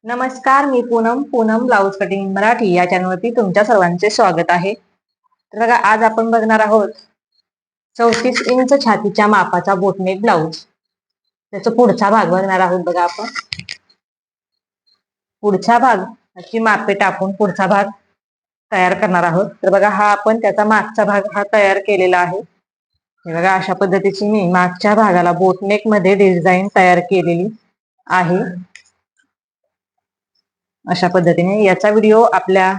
नमस्कार, मी Poonam blouse cutting Marathi या चॅनलवरती तुमच्या सर्वांचे स्वागत आहे. तर बघा, आज आपण बघणार आहोत 34 इंच छातीच्या मापाचा बोटनेक ब्लाऊज. त्याचा पुढचा भाग बघणार आहोत. बघा, आपण पुढचा भाग मापे टाकून पुढचा भाग तयार करणार आहोत. तर बघा, हा आपण त्याचा मागचा भाग हा तयार केलेला आहे. हे बघा, अशा पद्धतीची मी मागच्या भागाला बोटनेक मध्ये डिझाईन तयार केलेली आहे. अशा पद्धतीने याचा व्हिडिओ आपल्या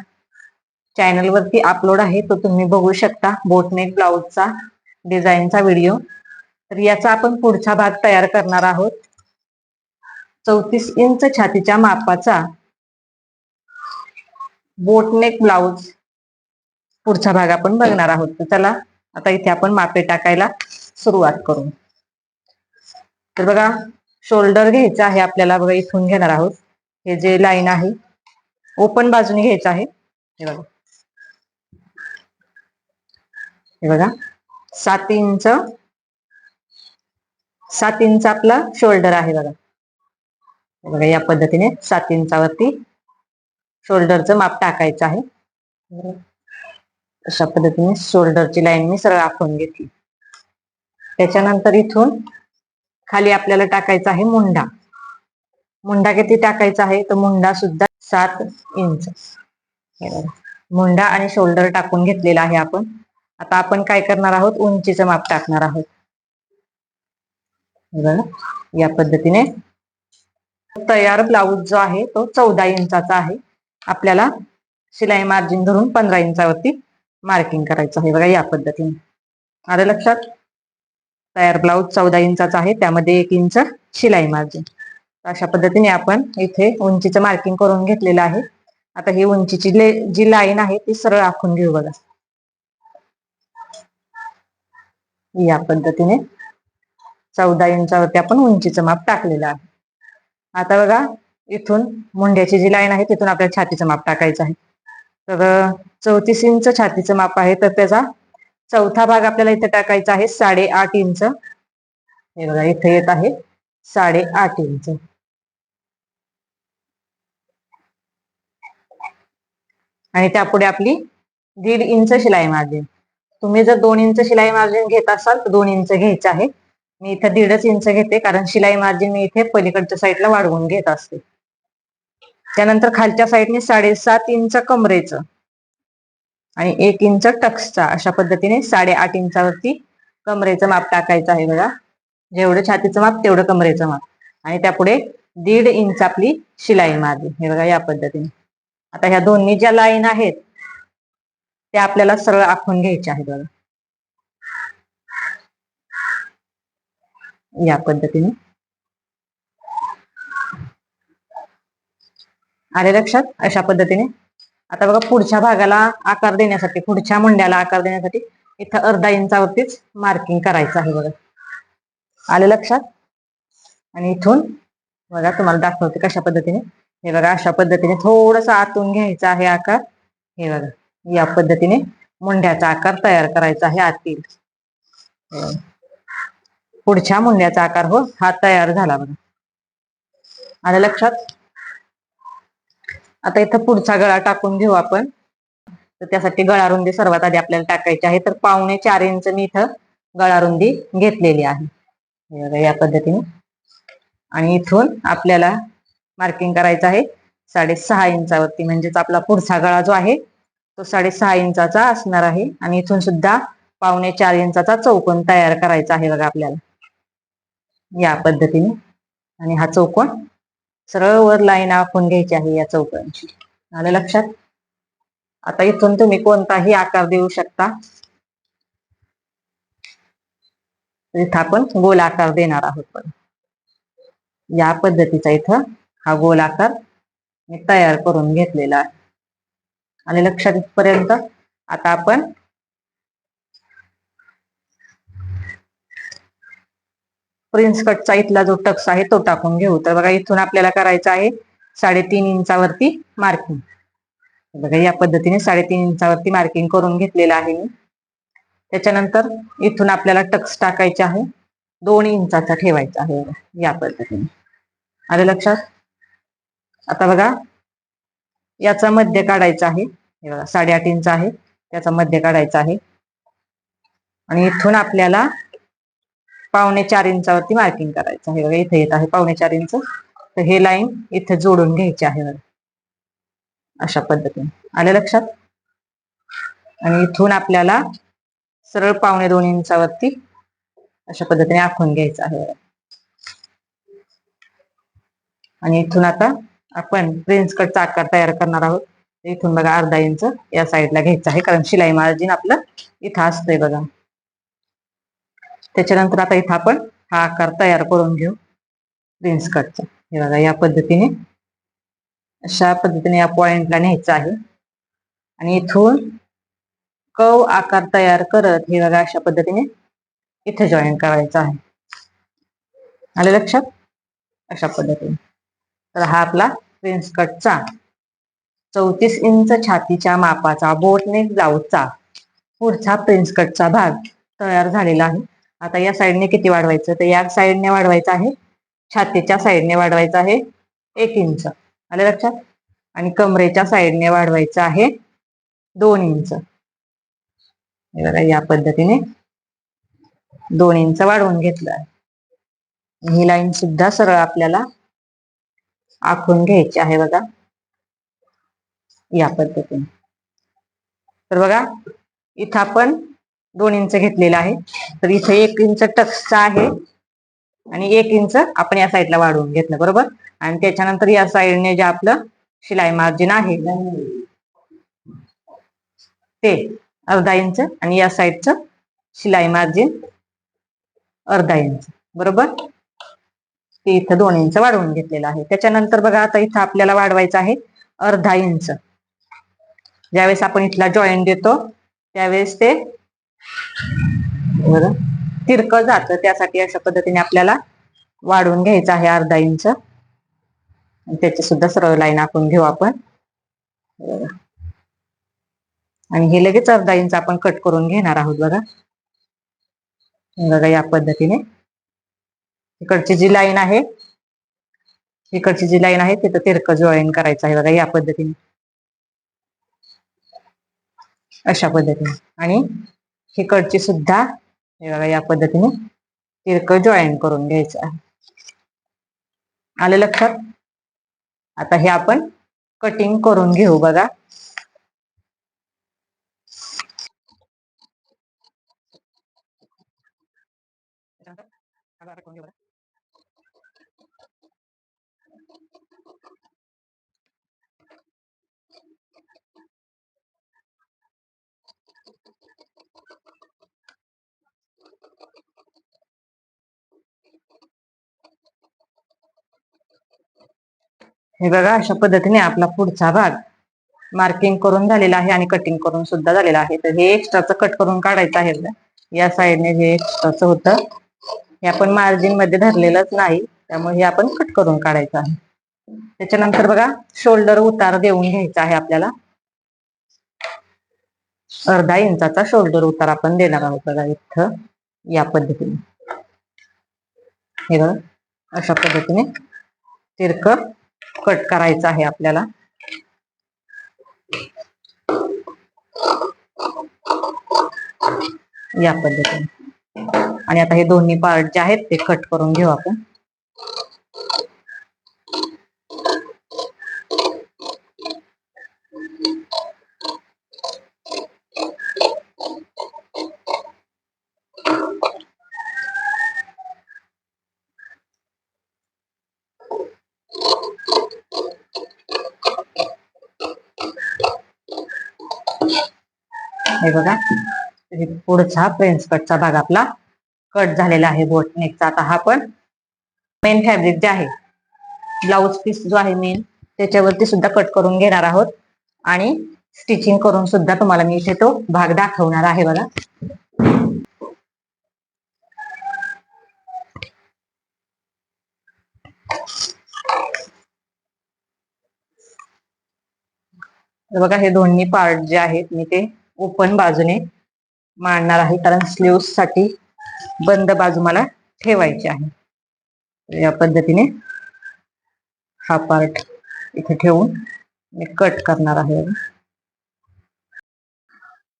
चॅनल वरती अपलोड आहे, तो तुम्ही बघू शकता. Boat neck ब्लाऊजचा डिझाईनचा video. तर याचा आपण पुढचा भाग तयार करणार आहोत. 34 इंच छातीच्या मापाचा बोटनेक ब्लाऊज पुढचा भाग आपण बघणार आहोत. तर चला, आता इथे आपण मापे टाकायला सुरुवात करू. तर बघा, शोल्डर घ्यायचा आहे आपल्याला. बघा, इथून घेणार आहोत. हे जे लाईन आहे ओपन बाजूने घ्यायचं आहे. हे बघा 7 इंच आपला शोल्डर आहे. बघा या पद्धतीने 7 इंचावरती शोल्डरचं माप टाकायचं आहे. अशा पद्धतीने शोल्डरची लाईन मी सरळ आखून घेतली. त्याच्यानंतर इथून खाली आपल्याला टाकायचा आहे मुंडा. मुंडा किती टाकायचा आहे? तर मुंडा सुद्धा 7 इंच. मुंडा आणि शोल्डर टाकून घेतलेला आहे आपण. आता आपण काय करणार आहोत? उंचीचं माप टाकणार आहोत. या पद्धतीने तयार ब्लाऊज जो आहे तो 14 इंचाचा आहे. आपल्याला शिलाई मार्जिन धरून 15 इंचावरती मार्किंग करायचं आहे. बघा, या पद्धतीने आलं लक्षात. तयार ब्लाऊज 14 इंचाचा आहे, त्यामध्ये 1 इंच शिलाई मार्जिन. अशा पद्धतीने आपण इथे उंचीचं मार्किंग करून घेतलेलं आहे. आता ही उंचीची जी लाईन आहे ती सरळ आखून घेऊ. बघा, या पद्धतीने 14 इंचावरती आपण उंचीचं माप टाकलेलं आहे. आता बघा, इथून मुंड्याची जी लाईन आहे तिथून आपल्याला छातीचं माप टाकायचं आहे. तर 34 इंच छातीचं माप आहे, तर त्याचा चौथा भाग आपल्याला इथे टाकायचा आहे 8.5 इंच. हे बघा, इथे येत आहे 8.5 इंच. आणि त्यापुढे आपली 1.5 इंच शिलाई मार्जिन. तुम्ही जर 2 इंच शिलाई मार्जिन घेत असाल तर 2 इंच घ्यायचं आहे. मी इथे 1.5 इंच घेते, कारण शिलाई मार्जिन मी इथे पलीकडच्या साईडला वाढवून घेत असते. त्यानंतर खालच्या साईडने 7.5 इंच कमरेचं आणि 1 इंच टक्सचा. अशा पद्धतीने 8.5 इंचावरती कमरेचं माप टाकायचं आहे. बघा, जेवढं छातीचं माप तेवढं कमरेचं माप. आणि त्यापुढे 1.5 इंच आपली शिलाई मार्जिन. हे बघा, या पद्धतीने. आता ह्या दोन्ही ज्या लाईन आहेत त्या आपल्याला सरळ आखून घ्यायच्या आहेत. बघा, या पद्धतीने. आले लक्षात? अशा पद्धतीने. आता बघा, पुढच्या भागाला आकार देण्यासाठी, पुढच्या मुंड्याला आकार देण्यासाठी इथं अर्धा इंचावरतीच मार्किंग करायचं आहे. बघा, आले लक्षात? आणि इथून बघा, तुम्हाला दाखवते कशा पद्धतीने. हे बघा, अशा पद्धतीने थोडस आतून घ्यायचा आहे आकार. हे बघा, या पद्धतीने मुंड्याचा आकार तयार करायचा आहे आतील. पुढच्या मुंड्याचा आकार हो हा तयार झाला. बघा, आलं लक्षात? आता इथं पुढचा गळा टाकून घेऊ आपण. तर त्यासाठी गळा रुंदी सर्वात आधी आपल्याला टाकायची आहे. तर 4.25 इंच मी इथं गळा रुंदी घेतलेली आहे. या पद्धतीने. आणि इथून आपल्याला मार्किंग करायचं आहे 6.5 इंचावरती. म्हणजेच आपला पुढचा गळा जो आहे तो 6.5 इंचाचा असणार आहे. आणि इथून सुद्धा 4.25 इंचाचा चौकोन तयार करायचा आहे. बघा, आपल्याला या पद्धतीने. आणि हा चौकोन सरळ वर लाईन आखून घ्यायची आहे या चौकोनाची. आलं लक्षात? आता इथून तुम्ही कोणताही आकार देऊ शकता. इथं आपण गोल आकार देणार आहोत. या पद्धतीचा इथं हा गोल आकार मी तयार करून घेतलेला आहे. आणि लक्षात इथपर्यंत. आता आपण प्रिन्स कटचा इथला जो टक्स आहे तो टाकून घेऊ. तर बघा, इथून आपल्याला करायचं आहे 3.5 इंचावरती मार्किंग. बघा, या पद्धतीने 3.5 इंचावरती मार्किंग करून घेतलेलं आहे मी. त्याच्यानंतर इथून आपल्याला टक्स टाकायचे आहे 2 इंचाचा ठेवायचा आहे. या पद्धतीने. आलं लक्षात? आता बघा, याचा मध्य काढायचा आहे. हे बघा 8.5 इंच आहे, त्याचा मध्य काढायचा आहे. आणि इथून आपल्याला 4.25 इंचावरती मार्किंग करायचं आहे. बघा इथे येत आहे 4.25 इंच. तर हे लाईन इथे जोडून घ्यायची आहे बघा, अशा पद्धतीने. आले लक्षात? आणि इथून आपल्याला सरळ 2.25 इंचावरती अशा पद्धतीने आखून घ्यायचं आहे. आणि इथून आता आपण प्रिन्स कटचा आकार तयार करणार आहोत. इथून बघा 1/2 इंच या साईडला घ्यायचं आहे, कारण शिलाई मार्जिन आपलं इथं असतंय बघा. त्याच्यानंतर आता इथं आपण हा आकार तयार करून घेऊ प्रिन्स कटचा. हे बघा या पद्धतीने, अशा पद्धतीने या पॉइंटला न्यायचं आहे. आणि इथून कव आकार तयार करत हे बघा अशा पद्धतीने इथे जॉईन करायचं आहे. आले लक्षात? अशा पद्धतीने. तर हा आपला प्रिन्स कटचा 34 इंच छातीच्या मापाचा बोटनेक ब्लाऊजचा पुढचा प्रिन्स कटचा भाग तयार झालेला आहे. आता या साईडने किती वाढवायचं? तर या साईडने वाढवायचं आहे, छातीच्या साईडने वाढवायचं आहे 1 इंच. आले लक्षात? आणि कमरेच्या साईडने वाढवायचं आहे 2 इंच. बघा या पद्धतीने 2 इंच वाढवून घेतलं आहे. ही लाईन सुद्धा सरळ आपल्याला आखून घ्यायची आहे बघा या पद्धतीने. तर बघा इथं आपण 2 इंच घेतलेला आहे, तर इथं 1 इंच टक्सचा आहे आणि 1 इंच आपण या साईडला वाढवून घेतलं, बरोबर. आणि त्याच्यानंतर या साईडने जे आपलं शिलाई मार्जिन आहे ते 1/2 इंच आणि या साईडचं शिलाई मार्जिन 1/2 इंच, बरोबर. ते इथं 2 इंच वाढवून घेतलेलं आहे. त्याच्यानंतर बघा आता इथं आपल्याला वाढवायचं आहे 1/2 इंच. ज्यावेळेस आपण इथला जॉईंट देतो त्यावेळेस ते बरं तिरकं जातं, त्यासाठी अशा पद्धतीने आपल्याला वाढवून घ्यायचं आहे 1/2 इंच. त्याची सुद्धा सरळ लाईन आखून घेऊ आपण. आणि हे लगेच 1/2 इंच आपण कट करून घेणार आहोत बघा. बघा या पद्धतीने इकडची जी लाईन आहे, इकडची जी लाईन आहे तिथं तिरकं जॉईन करायचं आहे बघा या पद्धतीने, अशा पद्धतीने. आणि इकडची सुद्धा हे बघा या पद्धतीने तिरकं जॉईन करून घ्यायचं आहे. आलं लक्षात? आता हे आपण कटिंग करून घेऊ बघा. हे बघा अशा पद्धतीने आपला पुढचा भाग मार्किंग करून झालेला आहे आणि कटिंग करून सुद्धा झालेला आहे. तर हे एक्स्ट्राचं कट करून काढायचं आहे. या साईडने जे एक्स्ट्राचं होतं हे आपण मार्जिन मध्ये धरलेलंच नाही, त्यामुळे हे आपण कट करून काढायचं आहे. त्याच्यानंतर बघा शोल्डर उतार देऊन घ्यायचा आहे आपल्याला. 1/2 इंचाचा शोल्डर उतार आपण देणार आहोत बघा इथं या पद्धतीने. हे बघा अशा पद्धतीने तिरकं कट करायचं आहे आपल्याला. या पद्धतीने. आणि आता हे दोन्ही पार्ट जे आहेत ते कट करून घेऊ आपण. हे बघा पुढचा प्रिन्स कटचा भाग आपला कट झालेला आहे बोटनेकचा. आता हा पण मेन फॅब्रिक जे आहे ब्लाउज पीस जो आहे मेन त्याच्यावरती सुद्धा कट करून घेणार आहोत आणि स्टिचिंग करून सुद्धा तुम्हाला मी इथे तो भाग दाखवणार आहे बघा. बघा हे दोन्ही पार्ट जे आहेत मी ते ओपन बाजूने मांडणार आहे, कारण स्लीव्स साठी बंद बाजू मला ठेवायची आहे. या पद्धतीने हा पार्ट इथे ठेवून मी कट करणार आहे.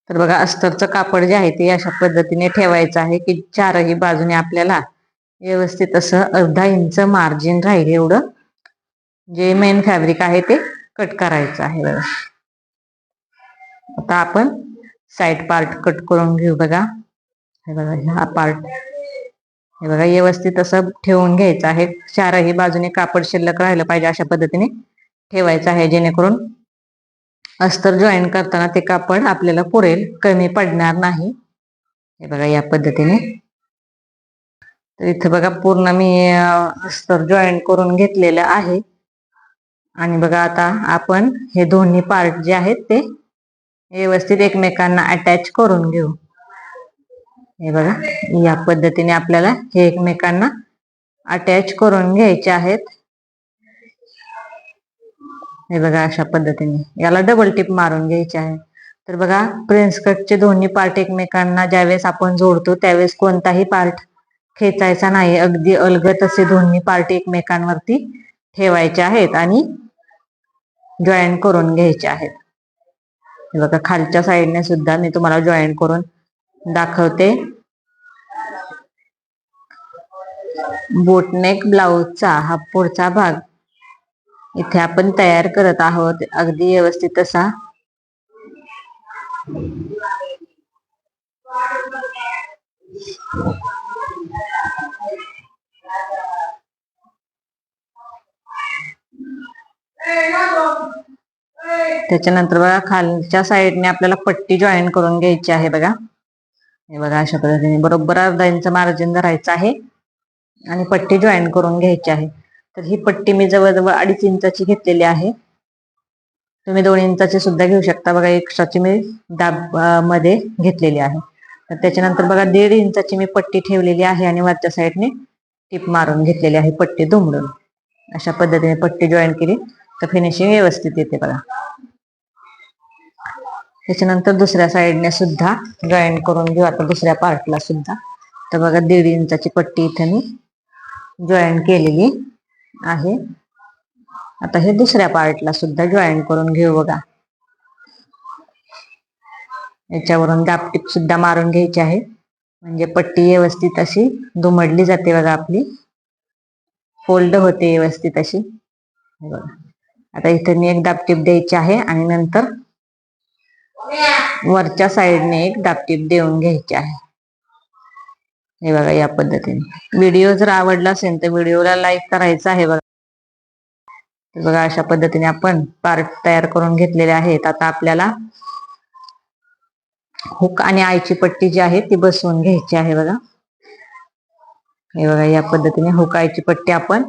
तर बघा अस्तरचं कापड जे आहे ते अशा पद्धतीने ठेवायचं आहे की चारही बाजूने आपल्याला व्यवस्थित असं अर्धा इंच मार्जिन राहील एवढं जे मेन फॅब्रिक आहे ते कट करायचं आहे. बघा आता आपण साइड पार्ट कट करून घेऊ. बघा हे बघा हा पार्ट हे बघा व्यवस्थित असं ठेवून घ्यायचं आहे. चारही बाजूने कापड शिल्लक राहिलं पाहिजे अशा पद्धतीने ठेवायचं आहे जेणेकरून अस्तर जॉईन करताना ते कापड आपल्याला पुरेल, कमी पडणार नाही. हे बघा या पद्धतीने. तर इथे बघा पूर्ण मी अस्तर जॉईन करून घेतलेलं आहे. आणि बघा आता आपण हे दोन्ही पार्ट जे आहेत ते व्यवस्थित एकमेकांना अटॅच करून घेऊ. हे बघा या पद्धतीने आपल्याला हे एकमेकांना अटॅच करून घ्यायचे आहेत. हे बघा अशा पद्धतीने याला डबल टिप मारून घ्यायची आहे. तर बघा प्रिन्स कटचे दोन्ही पार्ट एकमेकांना ज्यावेळेस आपण जोडतो त्यावेळेस कोणताही पार्ट खेचायचा नाही. अगदी अलगद असे दोन्ही पार्ट एकमेकांवरती ठेवायचे आहेत आणि जॉईन करून घ्यायचे आहेत. हे बघा खालच्या साईडने सुद्धा मी तुम्हाला जॉईन करून दाखवते. बोटनेक ब्लाउजचा हा पुढचा भाग इथे आपण तयार करत आहोत. अगदी व्यवस्थित असा त्याच्यानंतर बघा खालच्या साईडने आपल्याला पट्टी जॉईन करून घ्यायची आहे. बघा हे बघा अशा पद्धतीने बरोबर अर्धा इंच मार्जिन धरायचं आहे आणि पट्टी जॉईन करून घ्यायची आहे. तर ही पट्टी मी जवळजवळ 2.5 इंचाची घेतलेली आहे. तुम्ही 2 इंचाची सुद्धा घेऊ शकता. बघा एक्स्ट्राची मी दाब मध्ये घेतलेली आहे. तर त्याच्यानंतर बघा 1.5 इंचाची मी पट्टी ठेवलेली आहे आणि वरच्या साईडने टिप मारून घेतलेली आहे पट्टी दुमडून. अशा पद्धतीने पट्टी जॉईन केली तर फिनिशिंग व्यवस्थित येते. बघा त्याच्यानंतर दुसऱ्या साईडने सुद्धा जॉईन करून घेऊ आता दुसऱ्या पार्टला सुद्धा. तर बघा 1.5 इंचाची पट्टी इथे मी जॉईन केलेली आहे. आता हे दुसऱ्या पार्टला सुद्धा जॉईन करून घेऊ. बघा याच्यावरून दाबटीप सुद्धा मारून घ्यायची आहे म्हणजे पट्टी व्यवस्थित अशी दुमडली जाते. बघा आपली फोल्ड होते व्यवस्थित अशी. बघा आता इथे मी एक दाबटीप द्यायची आहे आणि नंतर वरच्या साईडने एक दाबटीप देऊन घ्यायची आहे. हे बघा या पद्धतीने. व्हिडिओ जर आवडला असेल तर व्हिडिओला लाईक करायचा आहे. बघा बघा अशा पद्धतीने आपण पार्ट तयार करून घेतलेले आहेत. आता आपल्याला हुक आणि आईची पट्टी जी आहे ती बसवून घ्यायची आहे. बघा हे बघा या पद्धतीने हुकायची पट्टी आपण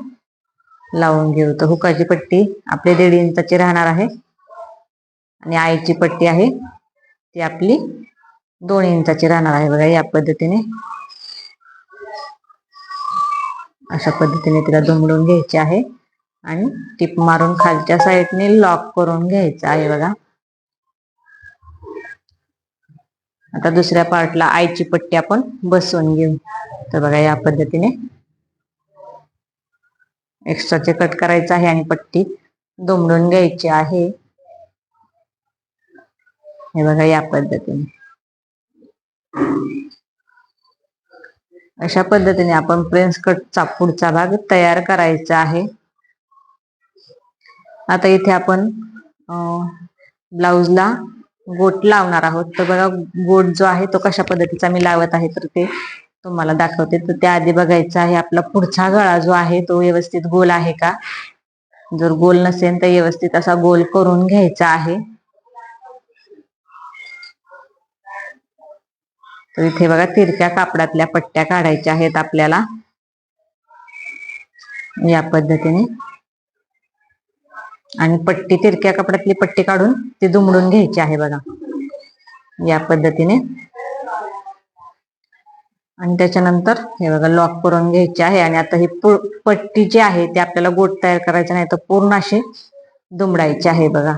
लावून घेऊ. तर हुकाची पट्टी आपली 1.5 इंचाची राहणार आहे आणि आईची पट्टी आहे ती आपली 2 इंचाची राहणार आहे. बघा या पद्धतीने अशा पद्धतीने तिला दुमडून घ्यायची आहे आणि टिप मारून खालच्या साईडने लॉक करून घ्यायचं आहे. बघा आता दुसऱ्या पार्टला आईची पट्टी आपण बसवून घेऊ. तर बघा या पद्धतीने एक्स्ट्राचे कट करायचं आहे आणि पट्टी दुमडून घ्यायची आहे. हे बघा या पद्धतीने. अशा पद्धतीने आपण प्रिन्स कटचा पुढचा भाग तयार करायचा आहे. आता इथे आपण ब्लाउजला गोट लावणार आहोत. तर बघा गोट जो आहे तो कशा पद्धतीचा मी लावत आहे तर ते तुम्हाला दाखवते. तर त्याआधी बघायचं आहे आपला पुढचा गळा जो आहे तो व्यवस्थित गोल आहे का. जर गोल नसेल तर व्यवस्थित असा गोल करून घ्यायचा आहे. तर इथे बघा तिरक्या कापडातल्या पट्ट्या काढायच्या आहेत आपल्याला या पद्धतीने आणि पट्टी तिरक्या कपड्यातली पट्टी काढून ती दुमडून घ्यायची आहे. बघा या पद्धतीने आणि त्याच्यानंतर हे बघा लॉक करून घ्यायचे आहे. आणि आता ही पट्टी जी आहे ती आपल्याला गोट तयार करायचा नाही तर पूर्ण अशी दुमडायची आहे. बघा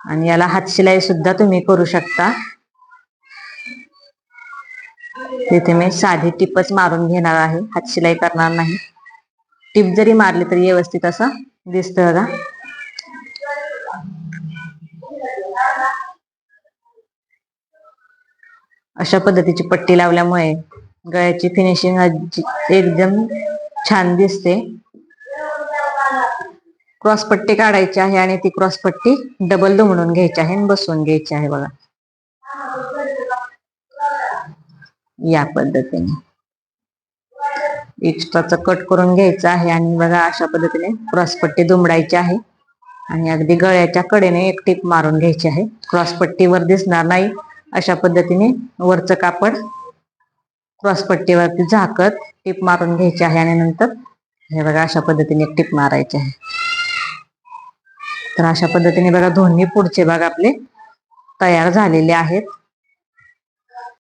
आणि याला हातशिलाई सुद्धा तुम्ही करू शकता. तिथे मी साधी टिपच मारून घेणार आहे, हातशिलाई करणार नाही. टिप जरी मारली तरी व्यवस्थित असं दिसतं. बघा अशा पद्धतीची पट्टी लावल्यामुळे गळ्याची फिनिशिंग एकदम छान दिसते. क्रॉस पट्टी काढायची आहे आणि ती क्रॉस पट्टी डबल दुमडून घ्यायची आहे आणि बसवून घ्यायची आहे. बघा या पद्धतीने एक्स्ट्राचा कट करून घ्यायचा आहे आणि बघा अशा पद्धतीने क्रॉस पट्टी दुमडायची आहे आणि अगदी गळ्याच्या कडेने एक टिप मारून घ्यायची आहे. क्रॉस पट्टीवर दिसणार नाही अशा पद्धतीने वरचं कापड क्रॉस पट्टीवरती झाकत टिप मारून घ्यायची आहे आणि नंतर हे बघा अशा पद्धतीने एक टिप मारायची आहे. तर अशा पद्धतीने बघा दोन्ही पुढचे भाग आपले तयार झालेले आहेत.